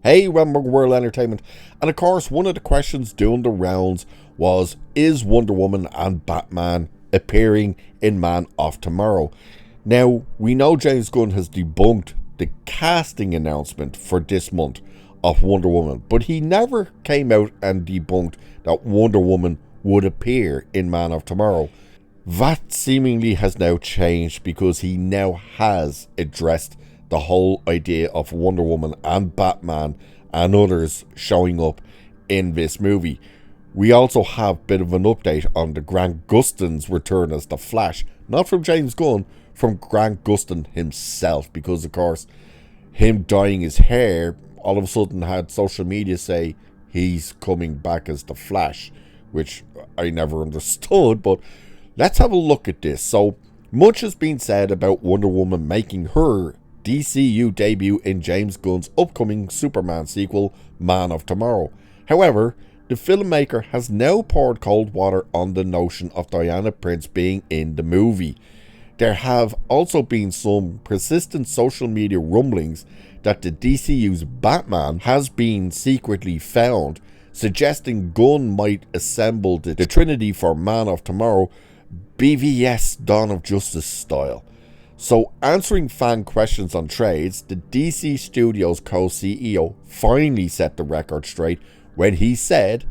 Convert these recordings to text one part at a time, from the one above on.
Hey, welcome to World Entertainment. And of course, one of the questions doing the rounds was, is Wonder Woman and Batman appearing in Man of Tomorrow? Now, we know James Gunn has debunked the casting announcement for this month of Wonder Woman, but he never came out and debunked that Wonder Woman would appear in Man of Tomorrow. That seemingly has now changed because he now has addressed the whole idea of Wonder Woman and Batman and others showing up in this movie. We also have a bit of an update on the Grant Gustin's return as the Flash. Not from James Gunn, from Grant Gustin himself, because of course him dyeing his hair all of a sudden had social media say he's coming back as the Flash, which I never understood, but let's have a look at this. So much has been said about Wonder Woman making her DCU debut in James Gunn's upcoming Superman sequel, Man of Tomorrow. However, the filmmaker has now poured cold water on the notion of Diana Prince being in the movie. There have also been some persistent social media rumblings that the DCU's Batman has been secretly found, suggesting Gunn might assemble the Trinity for Man of Tomorrow, BVS Dawn of Justice style. So, answering fan questions on trades, the DC Studios co-CEO finally set the record straight when he said,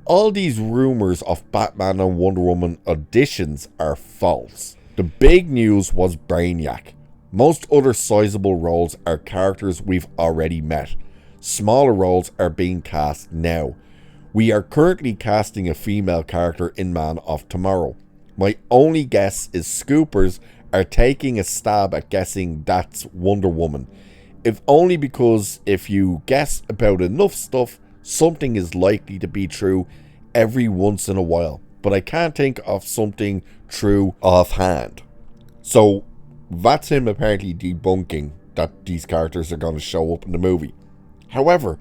all these rumors of Batman and Wonder Woman auditions are false. The big news was Brainiac. Most other sizable roles are characters we've already met. Smaller roles are being cast now. We are currently casting a female character in Man of Tomorrow. My only guess is Scoopers are taking a stab at guessing that's Wonder Woman. If only because if you guess about enough stuff, something is likely to be true every once in a while. But I can't think of something true offhand. So that's him apparently debunking that these characters are going to show up in the movie. However,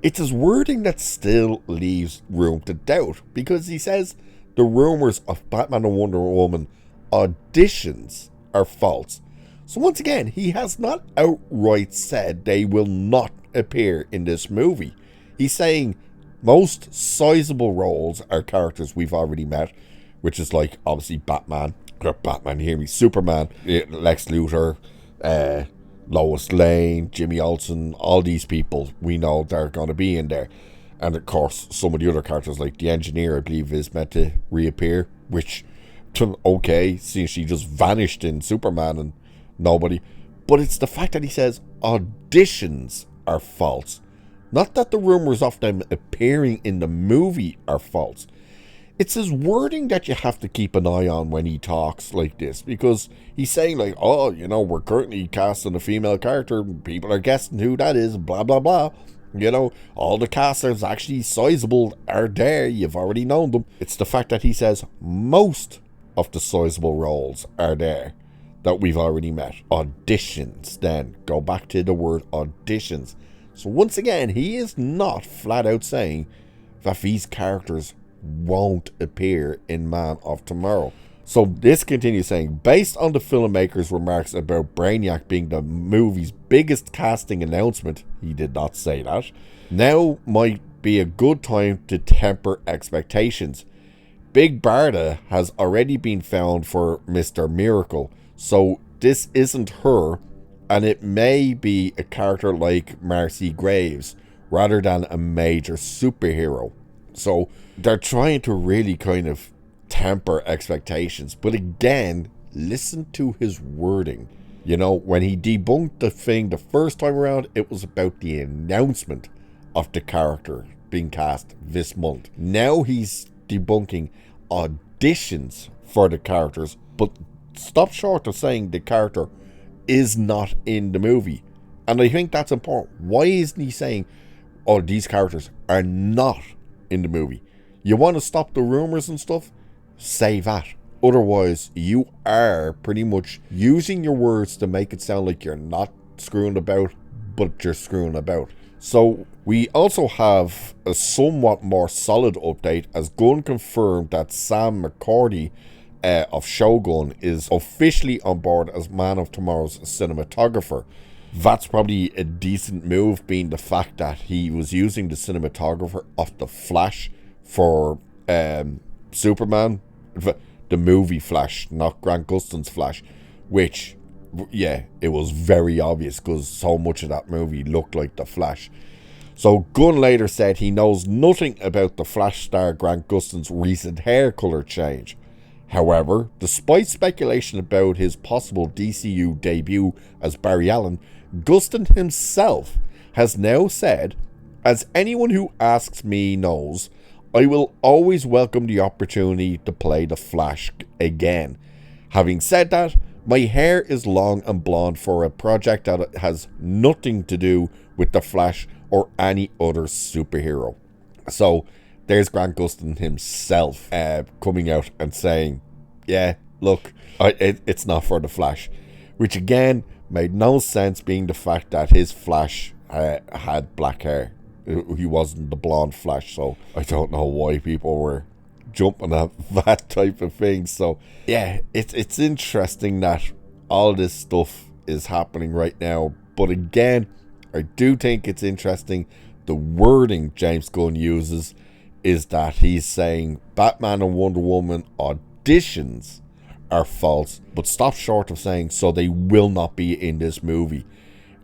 it's his wording that still leaves room to doubt, because he says the rumors of Batman and Wonder Woman auditions are false. So once again, he has not outright said they will not appear in this movie. He's saying most sizable roles are characters we've already met, which is like obviously Superman, Lex Luthor, Lois Lane, Jimmy Olsen, all these people we know they're going to be in there. And of course, some of the other characters like the Engineer, I believe, is meant to reappear, which, okay, since she just vanished in Superman and nobody. But it's the fact that he says auditions are false. Not that the rumors of them appearing in the movie are false. It's his wording that you have to keep an eye on when he talks like this, because he's saying like, oh, we're currently casting a female character, people are guessing who that is, blah, blah, blah. All the casters actually sizable are there, you've already known them. It's the fact that he says most of the sizable roles are there that we've already met. Auditions, then. Go back to the word auditions. So once again, he is not flat out saying that these characters won't appear in Man of Tomorrow. So this continues saying, based on the filmmaker's remarks about Brainiac being the movie's biggest casting announcement, he did not say that, now might be a good time to temper expectations. Big Barda has already been found for Mr. Miracle, so this isn't her, and it may be a character like Marcy Graves rather than a major superhero. So they're trying to really kind of temper expectations, but again, listen to his wording. When he debunked the thing the first time around, it was about the announcement of the character being cast this month. Now he's debunking auditions for the characters, but stop short of saying the character is not in the movie. And I think that's important. Why isn't he saying, oh, these characters are not in the movie? You want to stop the rumors and stuff? Say that. Otherwise, you are pretty much using your words to make it sound like you're not screwing about, but you're screwing about. So we also have a somewhat more solid update, as Gunn confirmed that Sam McCordy of Shogun is officially on board as Man of Tomorrow's cinematographer. That's probably a decent move, being the fact that he was using the cinematographer of The Flash for Superman, the movie Flash, not Grant Gustin's Flash, which, yeah, it was very obvious because so much of that movie looked like The Flash. So Gunn later said he knows nothing about the Flash star Grant Gustin's recent hair colour change. However, despite speculation about his possible DCU debut as Barry Allen, Gustin himself has now said, "As anyone who asks me knows, I will always welcome the opportunity to play the Flash again. Having said that, my hair is long and blonde for a project that has nothing to do with the Flash or any other superhero." So there's Grant Gustin himself coming out and saying, yeah, look, it's not for the Flash. Which again made no sense, being the fact that his Flash had black hair. He wasn't the blonde Flash, so I don't know why people were jumping at that type of thing. So yeah, it's interesting that all this stuff is happening right now. But again, I do think it's interesting the wording James Gunn uses is that he's saying Batman and Wonder Woman auditions are false, but stops short of saying so they will not be in this movie.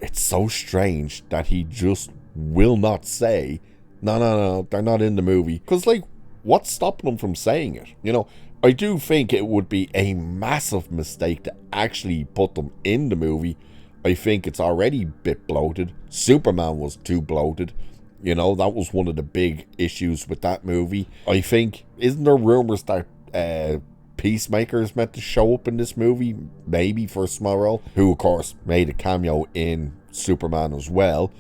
It's so strange that he just will not say no, they're not in the movie, because like, what's stopping them from saying it? You know, I do think it would be a massive mistake to actually put them in the movie. I think it's already a bit bloated. Superman was too bloated. You know, that was one of the big issues with that movie. I think, isn't there rumors that Peacemaker is meant to show up in this movie, maybe for a small role, who of course made a cameo in Superman as well.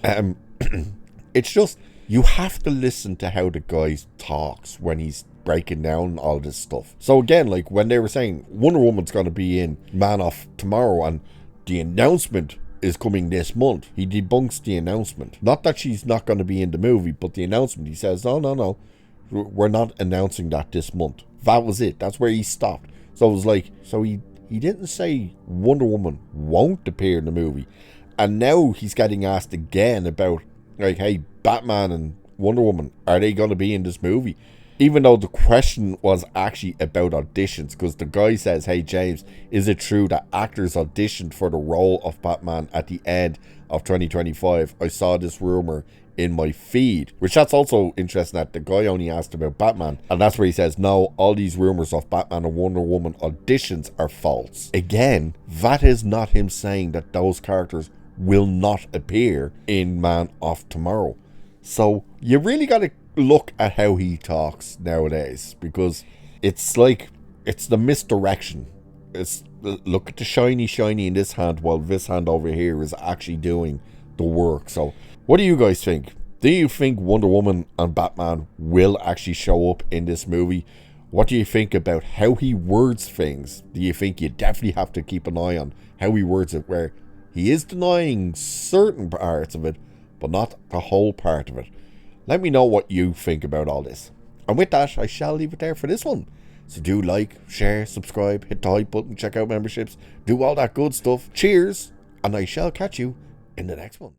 It's just, you have to listen to how the guy talks when he's breaking down all this stuff. So again, like when they were saying Wonder Woman's going to be in Man of Tomorrow and the announcement is coming this month, he debunks the announcement. Not that she's not going to be in the movie, but the announcement, he says, no, we're not announcing that this month. That was it. That's where he stopped. So it was like, so he didn't say Wonder Woman won't appear in the movie. And now he's getting asked again about, like, hey, Batman and Wonder Woman, are they going to be in this movie? Even though the question was actually about auditions, because the guy says, hey James, is it true that actors auditioned for the role of Batman at the end of 2025? I saw this rumor in my feed. Which, that's also interesting that the guy only asked about Batman, and that's where he says, no, all these rumors of Batman and Wonder Woman auditions are false. Again, that is not him saying that those characters will not appear in Man of Tomorrow. So you really got to look at how he talks nowadays, because it's like, it's the misdirection. It's, look at the shiny in this hand, while this hand over here is actually doing the work. So what do you guys think? Do you think Wonder Woman and Batman will actually show up in this movie? What do you think about how he words things? Do you think you definitely have to keep an eye on how he words it, where he is denying certain parts of it, but not the whole part of it? Let me know what you think about all this. And with that, I shall leave it there for this one. So do like, share, subscribe, hit the hype button, check out memberships, do all that good stuff. Cheers, and I shall catch you in the next one.